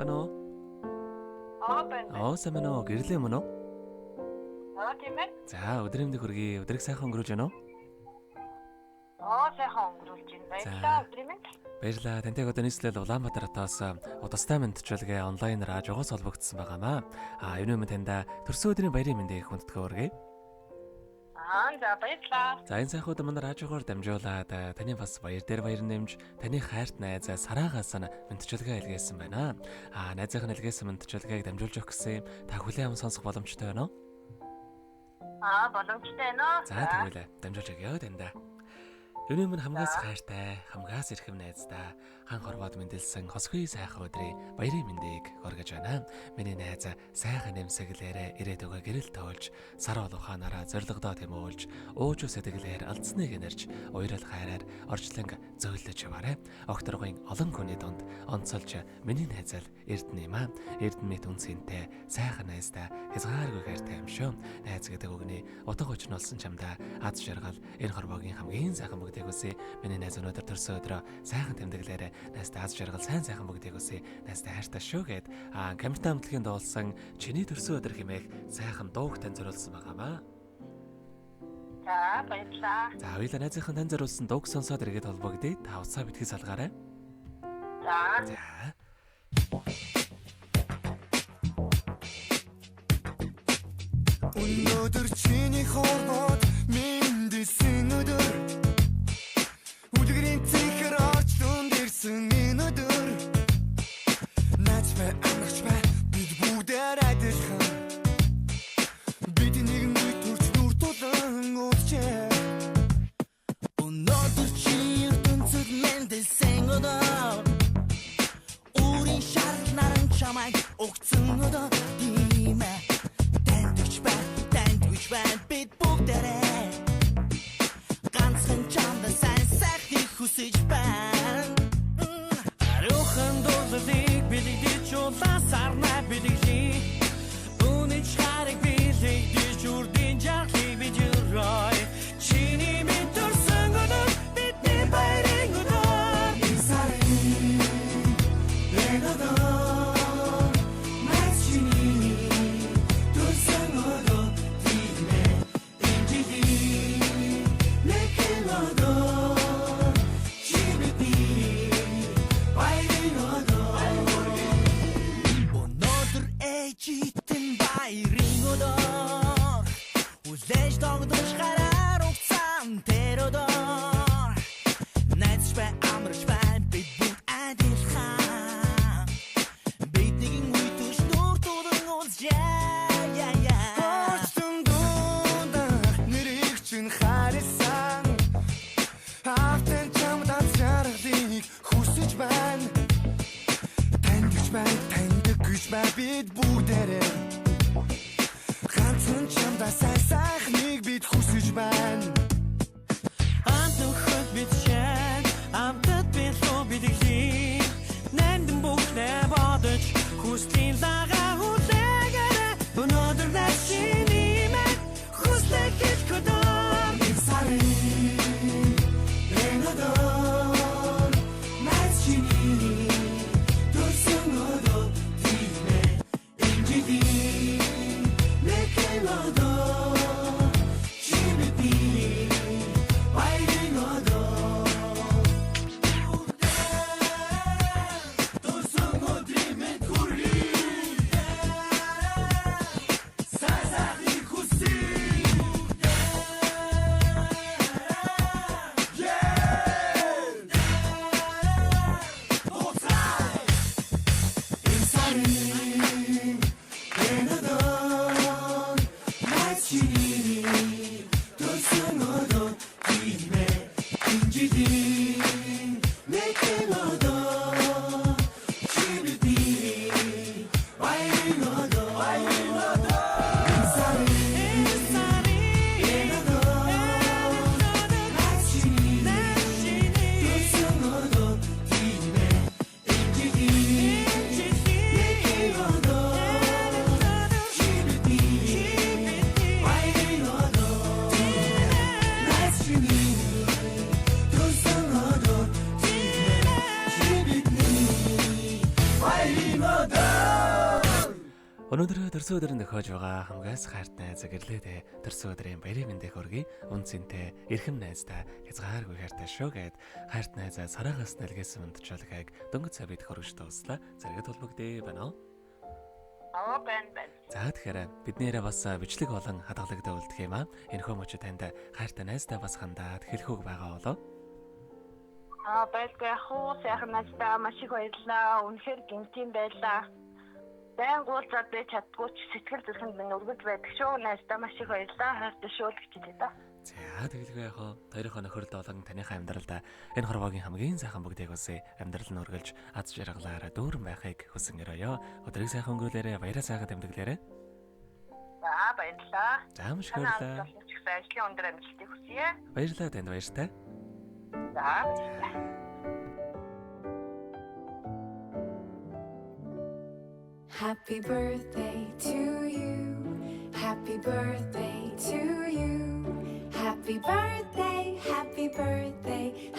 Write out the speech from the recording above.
Байна уу? байна. Сайн байна уу? Гэрлээ мөн үү? Тийм ээ. За, өдрийн мэндийг хүргэе. Өдрийг сайхан өнгөрүүлж байна уу? Сайхан өнгөрүүлж байна. Баярлалаа өдрийн мэнд. Баярлалаа. Тантай одоо нийслэл Улаанбаатар хотоос удастай мэндчилгээ онлайнаар жогоос холбогдсон байгаамаа. Энэ өмнө таньда төрсөн өдрийн баярын мэндийг хүндэтгэе хүргэе. За баярлалаа. За, энэ сайхан өдөр манай радиогоор дамжуулаад таны бас баяр дээр баяр нэмж таны хайрт найз Сараагаас мэндчилгээ илгээсэн байна. Найзынхаа илгээсэн мэндчилгээг дамжуулж өгөх гэсэн та хүлээн аван сонсох боломжтой байна уу? Боломжтой байна. За тэгвэл дамжуулж өгье таньда. Өнөө минь хамгаас хайртай, хамгаас эрхэм найздаа хан хорвоод мэндэлсэн хосгүй сайхан өдрийн баярын мэндийг хүргэж байна. Миний найз сайхан нэмсэглээрээ ирээд өгөө гэрэл тоолж, сар улууханаараа зоригдоо тэмүүлж, ууж сэтгэлээр алдсныг нэрж, уурал хайраар орчлон зөөлөж яваарэ. Окторгын олон хүний дунд онцолж миний найзал Эрдэнэ юм аа. Эрдэнэт үнсэнтэй сайхан найздаа хязгааргүй хайртай юм шүү. Найз гэдэг үгний утга учир нь олсон чамдаа аз жаргал энэ хорвоогийн хамгийн сайхан бүгдийг үсэ. Миний найз өнөөдөр төрсөн өдрөө сайхан тэмдэглээрээ найзтай аз жаргал сайн бүгдийг үсэ. Найзтай хайртай шүү гэд камертаа хамтлагийн дуулсан чиний төрсөн өдөр хэмээх сайхан дууг тань зориулсан байгаамаа. За баярлалаа. За хоёулаа найзынхан тань зориулсан дууг сонсоод иргэд холбогдъё. Та уцаа битгий салгаарай. За. Өнөөдөр чиний хорвоод мэндэлсэн өдөр үлгэрийн цэхэр орчлон дэрсэн энэ өдөр наач бай амарч бай бид бүгдээр адилхан бид нэгэн төрч нүр тулан уулчээ өнөөдөр чи ертөнцөд мэндэлсэн өдөр өөрийн шар наран чамайг огцсон өдөр тийм ээ бид бүгдээрээ ганцхан чамд сайн сайхныг хүсэж байна. Арухан дуулыг билэгдэж улаасарнаа билэглэе. Үнэн чарыг билэгдэж үрдийн жаргалыг бидэрэй. Чиний минь төрсөн өдөр бидний баярын өдөр. Инсарын өнөдөр бид бүгдээрээ ганцхан чамдаа сайн сайхныг бид хүсэж байна. Амт нөхөд бид шэн, амтад бид лоо бидэглээ. Нандин бүхнээ бодож хүслийн лагаа хүлээгээрээ өнөөдөр начиний мэн хүслэг хэлкөдөө сарын өнөөдөр начиний төрсөн өдөр Fighting Өнөөдөр төрсөн өдрөнд тохиож байгаа хамгаас хайртай зөвгөрлөөдөө төрсөн өдрийн баярын мэндийг хүргэе. Үнцэнтэй эрхэм найздаа хязгааргүй хайртай шүү гэд хайрт найзаа сараагаас нэлгээсэн мэдчилгээг дөнгөж савид хөргөж дууслаа. Зэрэгэд толбогдъё байна уу? бэн. За тэгэхээр биднээрээ бас бичлэг болон хадгалагд үлдэх юм аа. Энэхүү мөчөд танд хайртай найздаа бас хандаад хэлэхүүг байгаа болоо. Байлгүй хуу сайхан найздаа маш их баярлаа. Үнэхээр гинтийн байлаа. Байн гуулзаад байж чаддгүй ч сэтгэл зүрхэнд минь өргөж байдаг шүү. Найздаа маш их баярлаа. Хайртай шүү гэж хэлээ да. За тэгэлгүй яг хоо хоёрын нөхөрд болон таныхаа амьдралдаа энэ хорвоогийн хамгийн сайхан бүгдийг үсэ амьдрал нь үргэлж аз жаргалаараа дүүрэн байхыг хүсэн өрөөё. Өдрийг сайхан өнгөрүүлээрэ, баяраа сайхан тэмдэглээрэ. За баярлаа. За маш их баярлалаа. Ажлын өндөр амжилтыг хүсье. Баярлалаа танд баяртай. За баярлалаа. Happy birthday to you. Happy birthday to you. Happy birthday, happy birthday,